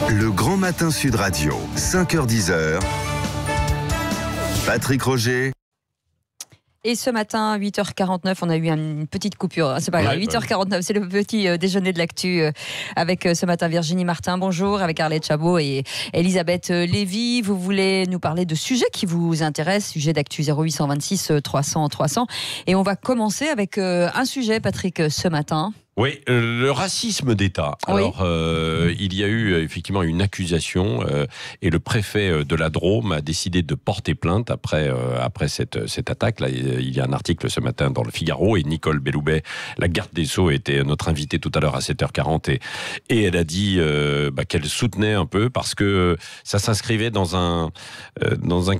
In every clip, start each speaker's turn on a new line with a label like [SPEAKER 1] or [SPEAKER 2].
[SPEAKER 1] Le Grand Matin Sud Radio, 5h-10h. Patrick Roger.
[SPEAKER 2] Et ce matin, à 8h49, on a eu une petite coupure. C'est pas grave, 8h49, c'est le petit déjeuner de l'actu avec ce matin Virginie Martin, bonjour, avec Arlette Chabot et Elisabeth Lévy. Vous voulez nous parler de sujets qui vous intéressent, sujet d'actu 0826 300 300. Et on va commencer avec un sujet, Patrick, ce matin.
[SPEAKER 3] Oui, le racisme d'État. Alors, il y a eu effectivement une accusation et le préfet de la Drôme a décidé de porter plainte après cette attaque. Là, il y a un article ce matin dans le Figaro et Nicole Belloubet, la garde des Sceaux, était notre invitée tout à l'heure à 7h40 et elle a dit qu'elle soutenait un peu parce que ça s'inscrivait dans un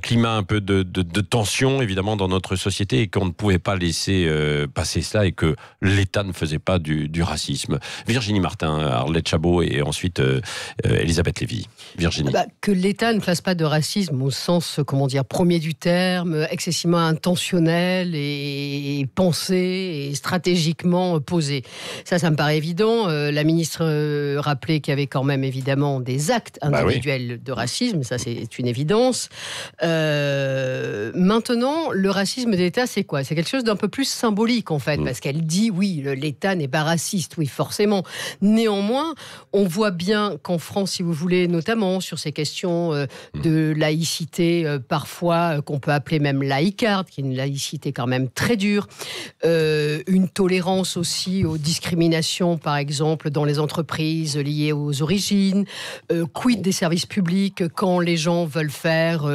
[SPEAKER 3] climat un peu de tension évidemment dans notre société et qu'on ne pouvait pas laisser passer cela et que l'État ne faisait pas du racisme. Virginie Martin, Arlette Chabot et ensuite Elisabeth Lévy. Virginie.
[SPEAKER 4] Que l'État ne fasse pas de racisme au sens, premier du terme, excessivement intentionnel et pensé et stratégiquement posé. Ça me paraît évident. La ministre rappelait qu'il y avait quand même évidemment des actes individuels de racisme, ça c'est une évidence. Maintenant, le racisme d'État, c'est quoi ? C'est quelque chose d'un peu plus symbolique en fait, parce qu'elle dit oui, l'État n'est pas raciste, oui, forcément. Néanmoins, on voit bien qu'en France, si vous voulez, notamment sur ces questions de laïcité, parfois qu'on peut appeler même laïcarde, qui est une laïcité quand même très dure, une tolérance aussi aux discriminations, par exemple, dans les entreprises liées aux origines, quid des services publics quand les gens veulent faire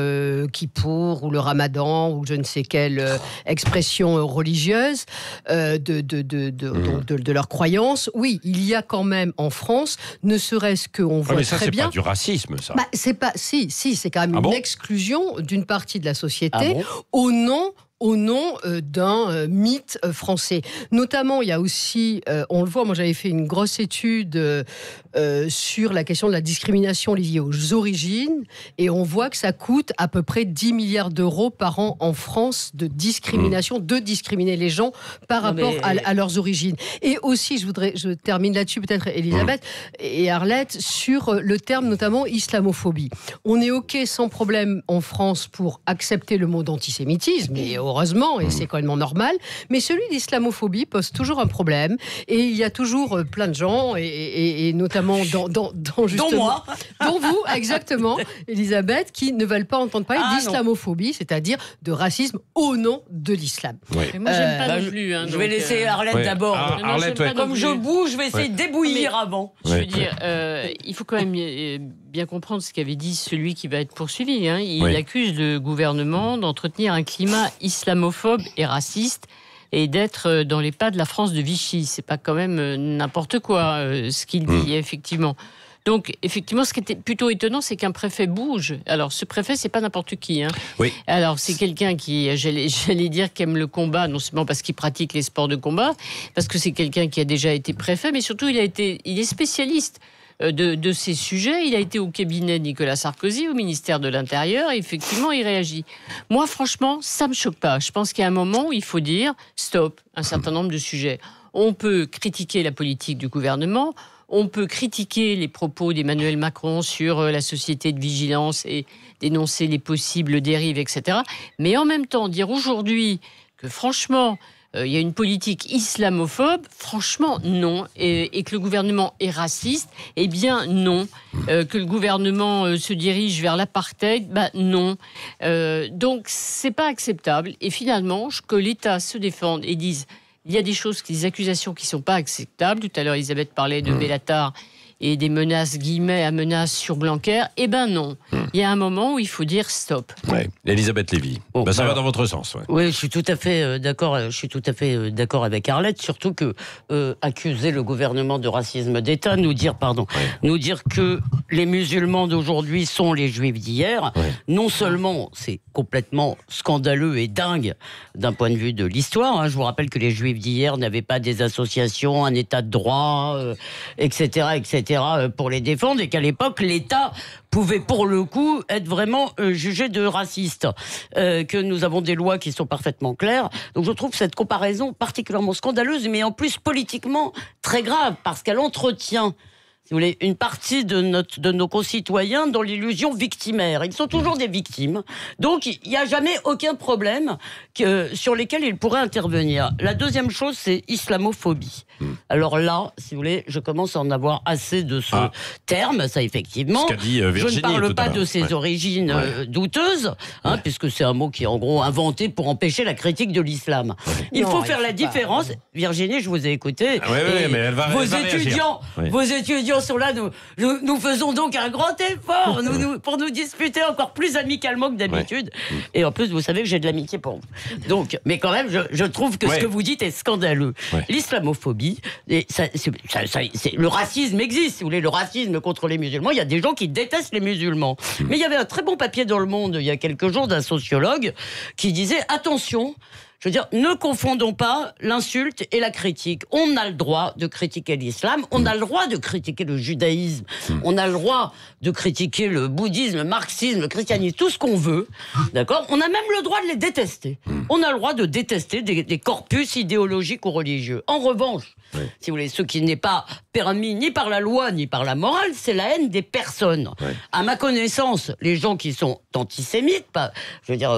[SPEAKER 4] Kippour ou le Ramadan ou je ne sais quelle expression religieuse de leur croyance. Oui, il y a quand même en France, ne serait-ce qu'on voit
[SPEAKER 3] mais ça,
[SPEAKER 4] très bien...
[SPEAKER 3] c'est pas du racisme, ça.
[SPEAKER 4] c'est quand même une exclusion d'une partie de la société au nom d'un mythe français. Notamment, il y a aussi, on le voit, moi j'avais fait une grosse étude sur la question de la discrimination liée aux origines, et on voit que ça coûte à peu près 10 milliards d'euros par an en France de discrimination, de discriminer les gens par rapport à leurs origines. Et aussi, je termine là-dessus peut-être, Elisabeth et Arlette, sur le terme notamment islamophobie. On est OK sans problème en France pour accepter le mot d'antisémitisme, et heureusement, et c'est complètement normal, mais celui d'islamophobie pose toujours un problème, et il y a toujours plein de gens, et notamment dans justement,
[SPEAKER 5] dont moi,
[SPEAKER 4] dont vous, exactement, Elisabeth, qui ne veulent pas entendre parler d'islamophobie, c'est-à-dire de racisme au nom de l'islam.
[SPEAKER 5] Oui. Moi, j'aime pas non plus.
[SPEAKER 6] Je vais laisser Arlette d'abord.
[SPEAKER 3] Arlette,
[SPEAKER 6] comme je bouge, je vais essayer de débouillir avant.
[SPEAKER 5] Je veux dire, il faut quand même bien comprendre ce qu'avait dit celui qui va être poursuivi. Il accuse le gouvernement d'entretenir un climat islamophobe et raciste et d'être dans les pas de la France de Vichy. C'est pas quand même n'importe quoi ce qu'il dit, effectivement. Donc, effectivement, ce qui était plutôt étonnant, c'est qu'un préfet bouge. Alors, ce préfet, c'est pas n'importe qui.
[SPEAKER 3] Oui.
[SPEAKER 5] Alors, c'est quelqu'un qui, j'allais dire, qui aime le combat, non seulement parce qu'il pratique les sports de combat, parce que c'est quelqu'un qui a déjà été préfet, mais surtout, il est spécialiste de ces sujets. Il a été au cabinet de Nicolas Sarkozy, au ministère de l'Intérieur, et effectivement, il réagit. Moi, franchement, ça me choque pas. Je pense qu'il y a un moment où il faut dire stop, un certain nombre de sujets. On peut critiquer la politique du gouvernement, on peut critiquer les propos d'Emmanuel Macron sur la société de vigilance et dénoncer les possibles dérives, etc. Mais en même temps, dire aujourd'hui que franchement, il y a une politique islamophobe, franchement, non. Et que le gouvernement est raciste, eh bien, non. Que le gouvernement se dirige vers l'apartheid, non. Donc, c'est pas acceptable. Et finalement, que l'État se défende et dise... Il y a des accusations qui ne sont pas acceptables. Tout à l'heure, Elisabeth parlait de Bellatar et des menaces, guillemets, à menaces sur Blanquer. Eh ben non. Il y a un moment où il faut dire stop.
[SPEAKER 3] Ouais. Elisabeth Lévy. Ça va dans votre sens.
[SPEAKER 6] Oui, je suis tout à fait d'accord. Je suis tout à fait d'accord avec Arlette, surtout que accuser le gouvernement de racisme d'État, nous dire que les musulmans d'aujourd'hui sont les juifs d'hier. Non seulement c'est complètement scandaleux et dingue d'un point de vue de l'histoire. Je vous rappelle que les juifs d'hier n'avaient pas des associations, un état de droit, etc., pour les défendre, et qu'à l'époque l'État pouvait pour le coup être vraiment jugé de raciste, que nous avons des lois qui sont parfaitement claires. Donc je trouve cette comparaison particulièrement scandaleuse, mais en plus politiquement très grave, parce qu'elle entretient si vous voulez, une partie de nos concitoyens dans l'illusion victimaire. Ils sont toujours des victimes. Donc, il n'y a jamais aucun problème sur lesquels ils pourraient intervenir. La deuxième chose, c'est islamophobie. Alors là, si vous voulez, je commence à en avoir assez de ce terme, ça effectivement.
[SPEAKER 3] Ce qu'a dit Virginie,
[SPEAKER 6] je ne parle pas de ses origines douteuses, puisque c'est un mot qui est en gros inventé pour empêcher la critique de l'islam. Il faut faire la différence. Virginie, je vous ai écouté.
[SPEAKER 3] Mais elle va
[SPEAKER 6] vos étudiants sont là, nous faisons donc un grand effort pour nous disputer encore plus amicalement que d'habitude. Et en plus, vous savez que j'ai de l'amitié pour vous. Donc, mais quand même, je trouve que ce que vous dites est scandaleux. L'islamophobie, le racisme existe, si vous voulez, le racisme contre les musulmans. Il y a des gens qui détestent les musulmans. Mais il y avait un très bon papier dans Le Monde il y a quelques jours d'un sociologue qui disait attention. Je veux dire, ne confondons pas l'insulte et la critique. On a le droit de critiquer l'islam, on a le droit de critiquer le judaïsme, on a le droit de critiquer le bouddhisme, le marxisme, le christianisme, tout ce qu'on veut. D'accord ? On a même le droit de les détester. On a le droit de détester des corpus idéologiques ou religieux. En revanche, si vous voulez, ce qui n'est pas permis ni par la loi ni par la morale, c'est la haine des personnes. À ma connaissance, les gens qui sont antisémites, je veux dire,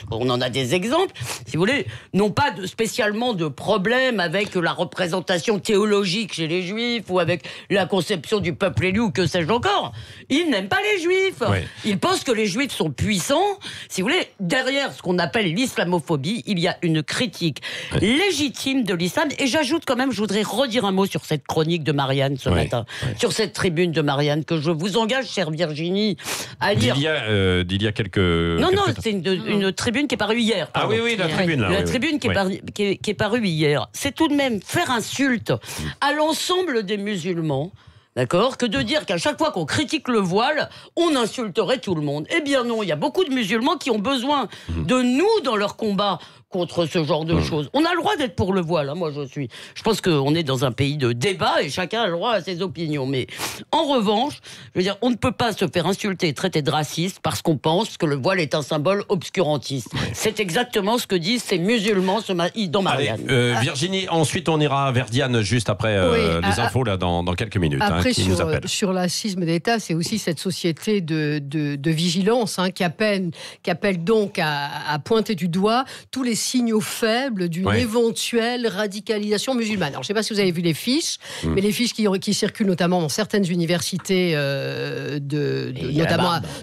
[SPEAKER 6] on en a des exemples, si vous voulez, n'ont pas spécialement de problème avec la représentation théologique chez les juifs ou avec la conception du peuple élu ou que sais-je encore. Ils n'aiment pas les juifs. Ils pensent que les juifs sont puissants. Si vous voulez, derrière ce qu'on appelle l'islamophobie, il y a une critique légitime de l'islam. Et j'ajoute quand même, je voudrais redire un mot sur cette chronique de Marianne ce matin, sur cette tribune de Marianne que je vous engage, chère Virginie, à lire.
[SPEAKER 3] D'il y a quelques...
[SPEAKER 6] Non, c'est une tribune qui est parue hier.
[SPEAKER 3] Pardon. La tribune, là.
[SPEAKER 6] La tribune qui est parue hier. C'est tout de même faire insulte à l'ensemble des musulmans. D'accord ? Que de dire qu'à chaque fois qu'on critique le voile, on insulterait tout le monde. Eh bien non, il y a beaucoup de musulmans qui ont besoin de nous dans leur combat contre ce genre de choses. On a le droit d'être pour le voile. Moi, je pense qu'on est dans un pays de débat et chacun a le droit à ses opinions. Mais en revanche, je veux dire, on ne peut pas se faire insulter et traiter de raciste parce qu'on pense que le voile est un symbole obscurantiste. C'est exactement ce que disent ces musulmans dans Marianne.
[SPEAKER 3] Allez, Virginie, ensuite on ira vers Diane juste après les infos là, dans quelques minutes.
[SPEAKER 4] Après,
[SPEAKER 3] qui nous appelle.
[SPEAKER 4] Sur le racisme d'État, c'est aussi cette société de vigilance qui appelle donc à pointer du doigt tous les signaux faibles d'une éventuelle radicalisation musulmane. Alors, je ne sais pas si vous avez vu les fiches, mais les fiches qui circulent notamment dans certaines universités,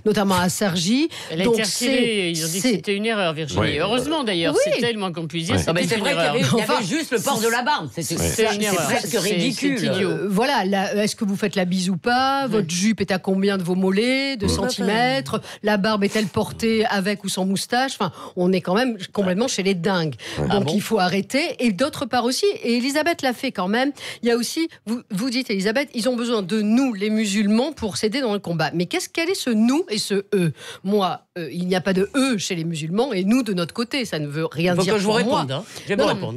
[SPEAKER 4] notamment à Cergy.
[SPEAKER 5] Elle a été retirée. Ils ont dit que c'était une erreur, Virginie. Heureusement, d'ailleurs. C'est tellement qu'on puisse dire.
[SPEAKER 6] C'est vrai qu'il y avait juste le port de la barbe. C'est presque ridicule.
[SPEAKER 4] Voilà. Est-ce que vous faites la bise ou pas ? Votre jupe est à combien de vos mollets, de centimètres ? La barbe est-elle portée avec ou sans moustache ? Enfin, on est quand même complètement chez les dingues. Donc il faut arrêter. Et d'autre part aussi, et Elisabeth l'a fait quand même, il y a aussi, vous dites Elisabeth, ils ont besoin de nous, les musulmans, pour s'aider dans le combat. Mais quel est ce nous et ce eux ? Moi, il n'y a pas de eux chez les musulmans et nous de notre côté. Ça ne veut rien dire pour moi.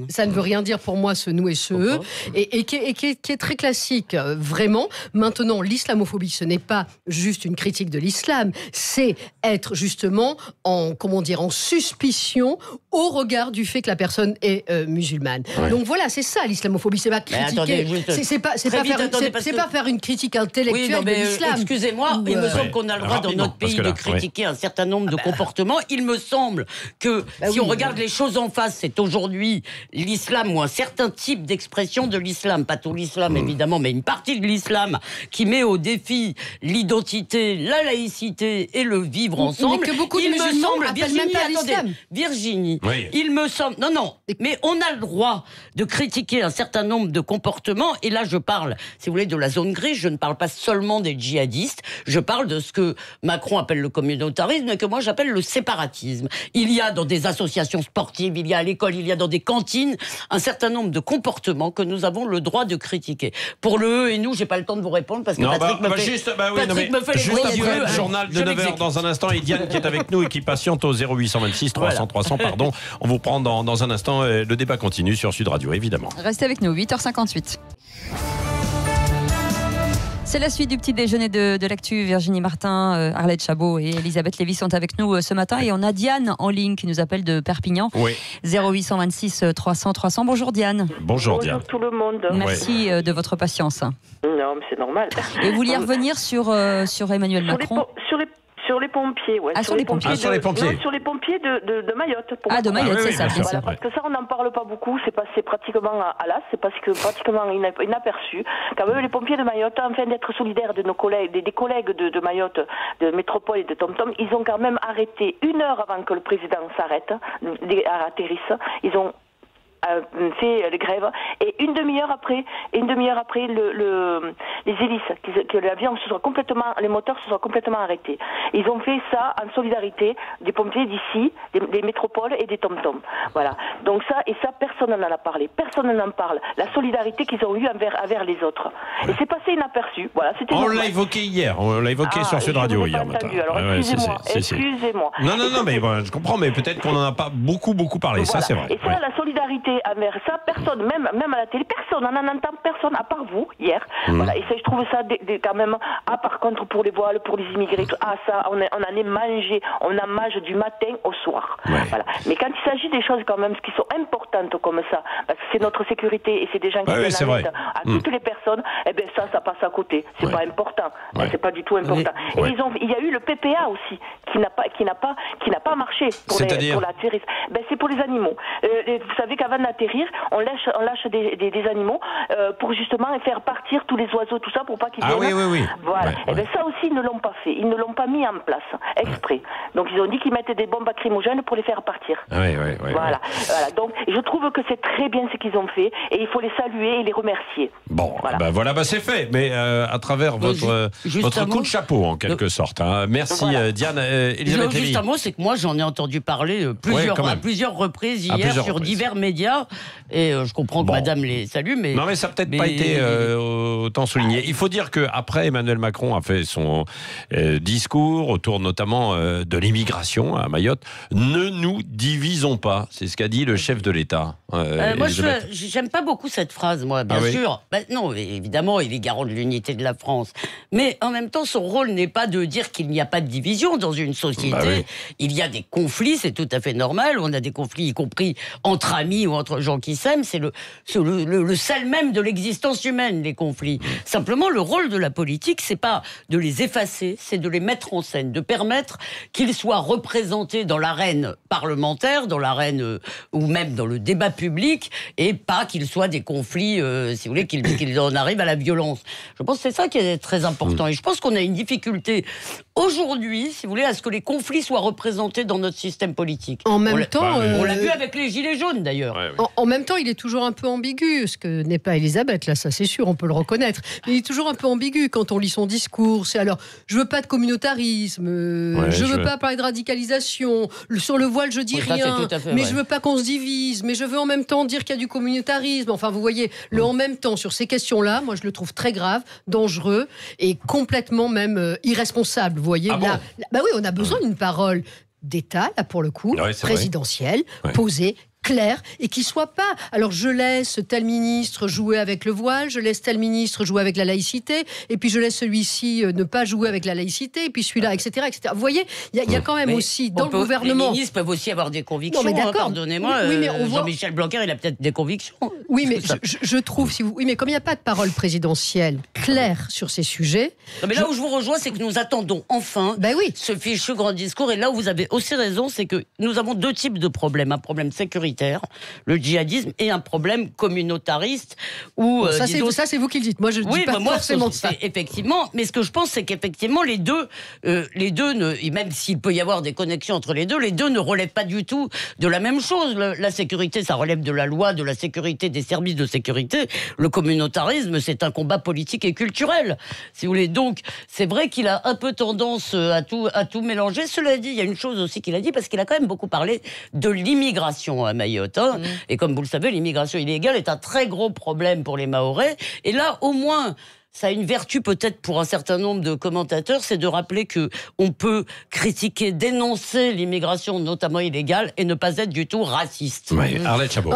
[SPEAKER 4] Ça ne veut rien dire pour moi ce nous et ce eux. Et qui est très classique, vraiment. Maintenant, l'islamophobie, ce n'est pas juste une critique de l'islam, c'est être justement en suspicion au regard du fait que la personne est musulmane. Donc voilà, c'est ça l'islamophobie, c'est pas critiquer, c'est pas faire une critique intellectuelle de l'islam.
[SPEAKER 6] Excusez-moi, il me semble qu'on a le droit dans notre pays de critiquer un certain nombre de comportements. Il me semble que si on regarde les choses en face, c'est aujourd'hui l'islam ou un certain type d'expression de l'islam, pas tout l'islam évidemment, mais une partie de l'islam qui met au défi l'identité, la laïcité et le vivre ensemble.
[SPEAKER 4] Mais que beaucoup de musulmans appellent même pas l'islam.
[SPEAKER 6] Virginie, il me semble... Non, mais on a le droit de critiquer un certain nombre de comportements, et là je parle, si vous voulez, de la zone grise, je ne parle pas seulement des djihadistes, je parle de ce que Macron appelle le communautarisme et que moi j'appelle le séparatisme. Il y a dans des associations sportives, il y a à l'école, il y a dans des cantines, un certain nombre de comportements que nous avons le droit de critiquer. Pour le eux et nous, j'ai pas le temps de vous répondre parce que Patrick me fait les gros yeux.
[SPEAKER 3] Le journal de 9h dans un instant, et Diane qui est avec nous et qui patiente au 0826 300 300, pardon. On vous prend dans un instant. Le débat continue sur Sud Radio, évidemment.
[SPEAKER 2] Restez avec nous, 8h58. C'est la suite du petit déjeuner de l'actu. Virginie Martin, Arlette Chabot et Elisabeth Lévy sont avec nous ce matin. Et on a Diane en ligne qui nous appelle de Perpignan.
[SPEAKER 3] Oui.
[SPEAKER 2] 0826 300 300. Bonjour Diane.
[SPEAKER 3] Bonjour Diane.
[SPEAKER 7] Bonjour tout le monde.
[SPEAKER 2] Merci de votre patience.
[SPEAKER 7] Non, mais c'est normal.
[SPEAKER 2] Et vous vouliez revenir sur Emmanuel Macron
[SPEAKER 7] Sur les pompiers, ouais.
[SPEAKER 2] Sur les pompiers.
[SPEAKER 3] Sur les pompiers.
[SPEAKER 7] Non, sur les pompiers de Mayotte.
[SPEAKER 2] De Mayotte, c'est ça, bien
[SPEAKER 7] sûr. Parce que ça, on n'en parle pas beaucoup, c'est passé pratiquement à l'as, c'est pratiquement inaperçu. Quand même, les pompiers de Mayotte, afin d'être solidaires de nos collègues, des collègues de Mayotte, de Métropole et de TomTom, ils ont quand même arrêté 1 heure avant que le président atterrisse. Ils ont fait les grèves et une demi-heure après les hélices que l'avion les moteurs se soient complètement arrêtés. Ils ont fait ça en solidarité des pompiers d'ici, des métropoles et des TomTom. Voilà. Donc ça personne n'en a parlé, personne n'en parle. La solidarité qu'ils ont eue envers les autres. Et c'est passé inaperçu. Voilà,
[SPEAKER 3] on l'a évoqué hier, on l'a évoqué sur Sud Radio hier matin.
[SPEAKER 7] Alors excusez-moi.
[SPEAKER 3] Non, mais bon, je comprends, mais peut-être qu'on n'en a pas beaucoup parlé. Voilà. Ça c'est vrai.
[SPEAKER 7] Et ça, la solidarité envers ça, personne, même à la télé, personne, on n'en entend personne, à part vous, hier. Voilà, et ça, je trouve ça quand même, par contre, pour les voiles, pour les immigrés, ça, on en est mangé, on en mange du matin au soir.
[SPEAKER 3] Ouais.
[SPEAKER 7] Voilà. Mais quand il s'agit des choses quand même qui sont importantes comme ça, parce que c'est notre sécurité et c'est des gens qui viennent à toutes les personnes, eh bien ça passe à côté. C'est pas important. C'est pas du tout important. Et il y a eu le PPA aussi, qui n'a pas marché pour l'atterrissage. C'est pour les animaux. Vous savez qu'avant d'atterrir, on lâche des animaux pour justement faire partir tous les oiseaux, tout ça, pour pas qu'ils viennent.
[SPEAKER 3] Oui.
[SPEAKER 7] Voilà. Et ça aussi, ils ne l'ont pas fait. Ils ne l'ont pas mis en place exprès. Donc ils ont dit qu'ils mettaient des bombes lacrymogènes pour les faire partir. Voilà. Donc je trouve que c'est très bien ce qu'ils ont fait et il faut les saluer et les remercier.
[SPEAKER 3] Bon, c'est fait. Mais à travers votre coup de chapeau en quelque sorte. Merci Diane. Elisabeth Lévy.
[SPEAKER 6] Juste un mot, c'est que moi j'en ai entendu parler à plusieurs reprises hier sur divers médias. Et je comprends que madame les salue, mais...
[SPEAKER 3] Non, mais ça n'a peut-être pas été autant souligné. Il faut dire qu'après, Emmanuel Macron a fait son discours autour notamment de l'immigration à Mayotte. Ne nous divisons pas, c'est ce qu'a dit le chef de l'État.
[SPEAKER 6] Moi, j'aime pas beaucoup cette phrase, moi, bien sûr. Non, évidemment, il est garant de l'unité de la France. Mais en même temps, son rôle n'est pas de dire qu'il n'y a pas de division dans une société. Il y a des conflits, c'est tout à fait normal. On a des conflits, y compris entre amis ou entre gens qui s'aiment. C'est le sel même de l'existence humaine, les conflits. Simplement, le rôle de la politique, c'est pas de les effacer, c'est de les mettre en scène, de permettre qu'ils soient représentés dans l'arène parlementaire, dans l'arène ou même dans le débat public, et pas qu'ils soient des conflits, si vous voulez, qu'ils en arrivent à la violence. Je pense que c'est ça qui est très important. Et je pense qu'on a une difficulté aujourd'hui, si vous voulez, à ce que les conflits soient représentés dans notre système politique.
[SPEAKER 4] En même temps...
[SPEAKER 6] on l'a vu avec les Gilets jaunes, d'ailleurs.
[SPEAKER 4] En même temps, il est toujours un peu ambigu, ce que n'est pas Elisabeth, là, ça c'est sûr, on peut le reconnaître. Mais il est toujours un peu ambigu quand on lit son discours. C'est alors, je veux pas de communautarisme, je veux pas parler de radicalisation, sur le voile je dis rien, mais je veux pas qu'on se divise, mais je veux en même temps dire qu'il y a du communautarisme. Enfin, vous voyez, le en même temps sur ces questions-là, moi je le trouve très grave, dangereux et complètement même irresponsable. Vous voyez, oui, on a besoin d'une parole d'État, là pour le coup, présidentielle, posée, clair, et qui soit pas. Alors je laisse tel ministre jouer avec le voile, je laisse tel ministre jouer avec la laïcité, et puis je laisse celui-ci ne pas jouer avec la laïcité, et puis celui-là, etc., etc. Vous voyez, il y a quand même aussi dans le gouvernement.
[SPEAKER 6] Les ministres peuvent aussi avoir des convictions. Non, mais d'accord. Pardonnez-moi. Mais Jean-Michel Blanquer, il a peut-être des convictions.
[SPEAKER 4] Oui, mais je trouve, mais comme il n'y a pas de parole présidentielle claire sur ces sujets.
[SPEAKER 6] Non, mais là où je vous rejoins, c'est que nous attendons enfin ce fichu grand discours. Et là où vous avez aussi raison, c'est que nous avons deux types de problèmes. Un problème sécuritaire, le djihadisme, et un problème communautariste.
[SPEAKER 4] Ça, c'est vous qui le dites. Moi, je ne dis pas forcément ça.
[SPEAKER 6] Effectivement, mais ce que je pense, c'est qu'effectivement, les deux même s'il peut y avoir des connexions entre les deux ne relèvent pas du tout de la même chose. La sécurité, ça relève de la loi, de la sécurité, des services de sécurité. Le communautarisme, c'est un combat politique et culturel, si vous voulez. Donc, c'est vrai qu'il a un peu tendance à tout mélanger. Cela dit, il y a une chose aussi qu'il a dit, parce qu'il a quand même beaucoup parlé de l'immigration à Mayotte. Et comme vous le savez, l'immigration illégale est un très gros problème pour les Mahorais. Et là, au moins, ça a une vertu peut-être pour un certain nombre de commentateurs, c'est de rappeler que on peut critiquer, dénoncer l'immigration, notamment illégale, et ne pas être du tout raciste.
[SPEAKER 3] Arlette Chabot.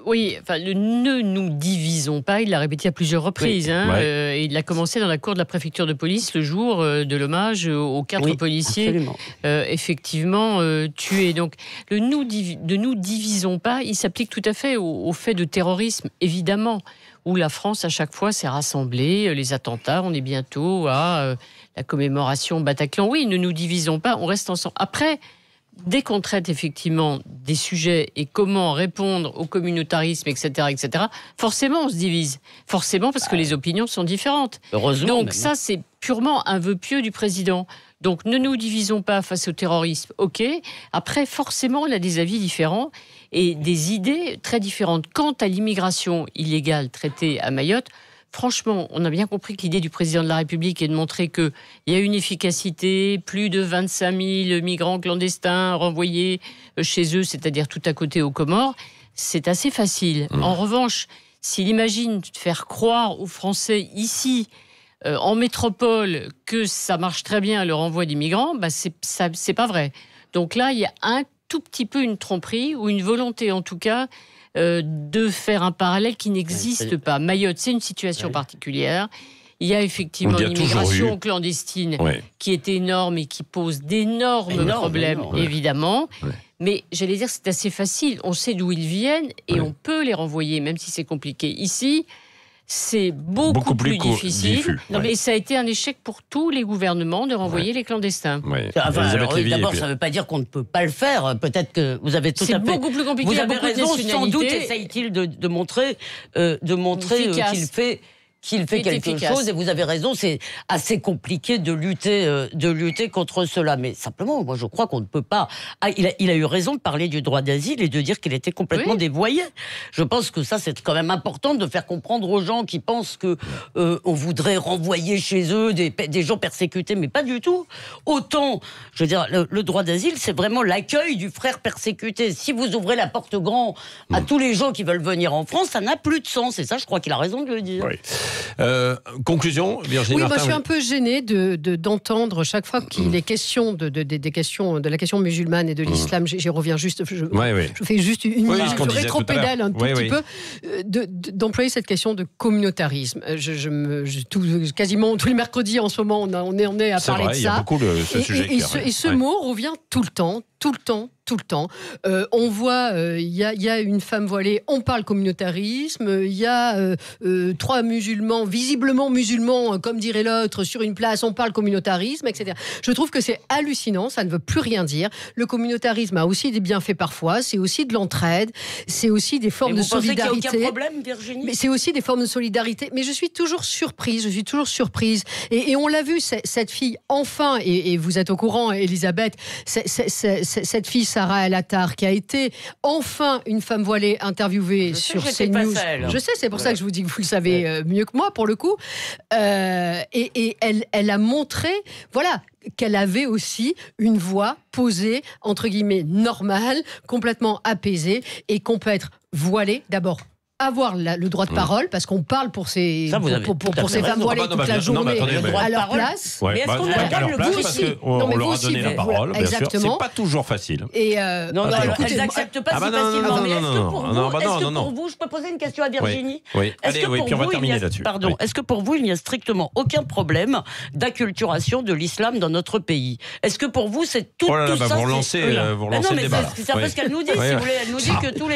[SPEAKER 5] Oui, enfin, ne nous divisons pas, il l'a répété à plusieurs reprises. Et il a commencé dans la cour de la préfecture de police le jour de l'hommage aux 4 policiers effectivement tués. Donc, de nous divisons pas, il s'applique tout à fait au fait de terrorisme, évidemment, où la France, à chaque fois, s'est rassemblée. Les attentats, on est bientôt à la commémoration Bataclan. Oui, ne nous divisons pas, on reste ensemble. Après, dès qu'on traite effectivement des sujets et comment répondre au communautarisme, etc., forcément on se divise. Forcément parce que les opinions sont différentes.
[SPEAKER 6] Heureusement.
[SPEAKER 5] Donc ça, c'est purement un vœu pieux du président. Donc ne nous divisons pas face au terrorisme, ok. Après, forcément, on a des avis différents et des idées très différentes. Quant à l'immigration illégale traitée à Mayotte, franchement, on a bien compris que l'idée du président de la République est de montrer qu'il y a une efficacité, plus de 25 000 migrants clandestins renvoyés chez eux, c'est-à-dire tout à côté aux Comores. C'est assez facile. En revanche, s'il imagine faire croire aux Français ici, en métropole, que ça marche très bien le renvoi des migrants, c'est pas vrai. Donc là, il y a un tout petit peu une tromperie, ou une volonté en tout cas, de faire un parallèle qui n'existe pas. Mayotte, c'est une situation particulière. Il y a effectivement une immigration clandestine qui est énorme et qui pose d'énormes problèmes, évidemment. Mais j'allais dire, c'est assez facile. On sait d'où ils viennent et on peut les renvoyer, même si c'est compliqué. Ici, c'est beaucoup plus difficile. Mais ça a été un échec pour tous les gouvernements de renvoyer les clandestins.
[SPEAKER 6] D'abord, ça ne veut pas dire qu'on ne peut pas le faire. Peut-être que vous avez tout à fait...
[SPEAKER 5] C'est beaucoup plus compliqué.
[SPEAKER 6] Vous avez raison, sans doute essaye-t-il de montrer qu'il fait quelque chose, et vous avez raison, c'est assez compliqué de lutter contre cela. Mais simplement, moi je crois qu'on ne peut pas... il a eu raison de parler du droit d'asile et de dire qu'il était complètement dévoyé. Je pense que ça, c'est quand même important de faire comprendre aux gens qui pensent que on voudrait renvoyer chez eux des gens persécutés, mais pas du tout. Autant, je veux dire, le droit d'asile, c'est vraiment l'accueil du frère persécuté. Si vous ouvrez la porte grand à tous les gens qui veulent venir en France, ça n'a plus de sens. Et ça, je crois qu'il a raison de le dire.
[SPEAKER 3] Conclusion, Virginie Martin.
[SPEAKER 4] Moi je suis un peu gênée d'entendre chaque fois qu'il est question de la question musulmane et de l'islam. J'y reviens juste. Je fais juste une rétropédale un tout petit peu d'employer cette question de communautarisme. Quasiment tous les mercredis en ce moment, on est à parler de ça.
[SPEAKER 3] Il y a beaucoup ce sujet.
[SPEAKER 4] Et ce mot revient tout le temps. On voit, il y a une femme voilée, on parle communautarisme, il y a 3 musulmans, visiblement musulmans, comme dirait l'autre, sur une place, on parle communautarisme, etc. Je trouve que c'est hallucinant, ça ne veut plus rien dire. Le communautarisme a aussi des bienfaits parfois, c'est aussi de l'entraide, c'est aussi des formes de solidarité.
[SPEAKER 6] Vous pensez qu'il n'y a aucun problème, Virginie ?
[SPEAKER 4] Mais c'est aussi des formes de solidarité. Mais je suis toujours surprise. Et on l'a vu, cette fille, enfin, et vous êtes au courant, Elisabeth, cette fille Sarah El Attar, qui a été enfin une femme voilée interviewée sur CNews. Je sais, c'est pour ça que je vous dis que vous le savez mieux que moi, pour le coup. Et elle a montré, voilà, qu'elle avait aussi une voix posée, entre guillemets, normale, complètement apaisée, et qu'on peut être voilée, d'abord, avoir le droit de parole, parce qu'on parle pour ces femmes voilées toute la journée à leur place.
[SPEAKER 3] Mais est-ce qu'on leur place parce qu'on leur a donné la parole, bien sûr. C'est pas toujours facile.
[SPEAKER 6] Elles n'acceptent pas si facilement. Mais est-ce que pour vous, je peux poser une question à Virginie ?
[SPEAKER 3] Oui, puis on va terminer là-dessus.
[SPEAKER 6] Pardon, est-ce que pour vous, il n'y a strictement aucun problème d'acculturation de l'islam dans notre pays ? Est-ce que pour vous, c'est tout ça ?
[SPEAKER 3] Vous relancez le débat.
[SPEAKER 6] C'est un peu ce qu'elle nous dit, si vous voulez. Elle nous dit que tout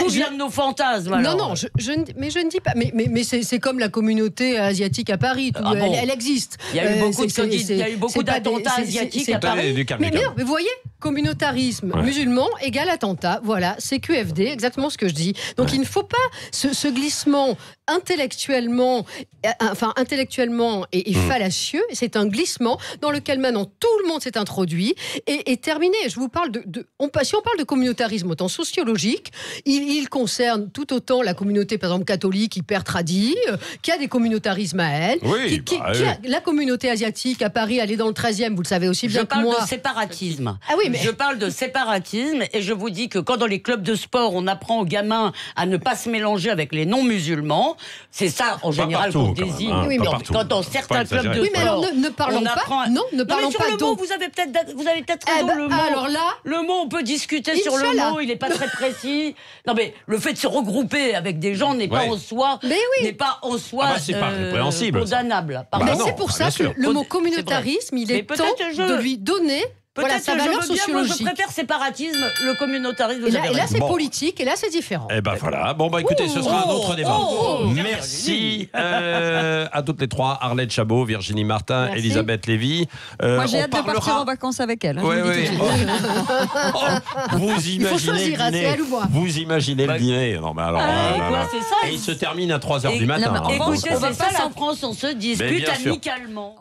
[SPEAKER 6] vient de nos fantasmes.
[SPEAKER 4] Non, je ne dis pas. Mais c'est comme la communauté asiatique à Paris. Elle existe.
[SPEAKER 6] Il y a eu beaucoup d'attentats asiatiques à Paris.
[SPEAKER 4] Mais vous voyez, communautarisme musulman égale attentat. Voilà, c'est QFD, exactement ce que je dis. Donc il ne faut pas ce glissement intellectuellement et fallacieux. C'est un glissement dans lequel maintenant tout le monde s'est introduit et terminé. Je vous parle si on parle de communautarisme autant sociologique, il concerne tout autant la communauté, par exemple, catholique, hyper tradie, qui a des communautarismes à elle, la communauté asiatique à Paris, elle est dans le 13e, vous le savez aussi bien que moi.
[SPEAKER 6] Je parle de séparatisme.
[SPEAKER 4] Ah oui,
[SPEAKER 6] je parle de séparatisme et je vous dis que quand dans les clubs de sport, on apprend aux gamins à ne pas se mélanger avec les non-musulmans, c'est ça en général qu'on désigne.
[SPEAKER 3] Hein,
[SPEAKER 6] oui, mais quand dans certains clubs de sport,
[SPEAKER 4] mais alors ne parlons pas. Non, ne parlons
[SPEAKER 6] sur
[SPEAKER 4] pas.
[SPEAKER 6] Le mot, vous avez peut-être raison. Le mot.
[SPEAKER 4] Alors là,
[SPEAKER 6] le mot, on peut discuter sur le mot. Il n'est pas très précis. Non, mais le fait de se regrouper avec des gens n'est pas en soi. N'est pas en soi.
[SPEAKER 3] C'est pas répréhensible.
[SPEAKER 6] Condamnable.
[SPEAKER 4] Mais c'est pour ça que le mot communautarisme, il est temps de lui donner. Voilà, sa valeur sociologique.
[SPEAKER 6] Moi, je préfère séparatisme, le communautarisme.
[SPEAKER 4] Et là c'est politique, et là, c'est différent.
[SPEAKER 3] Et ben voilà. Bon, écoutez, ce sera un autre débat. Merci à toutes les trois, Arlette Chabot, Virginie Martin, Elisabeth Lévy.
[SPEAKER 2] Moi, j'ai hâte de partir en vacances avec elle.
[SPEAKER 3] Vous imaginez le dîner. Non, mais alors. Et il se termine à 3h du matin.
[SPEAKER 6] Écoutez, c'est ça, la France, on se dispute amicalement.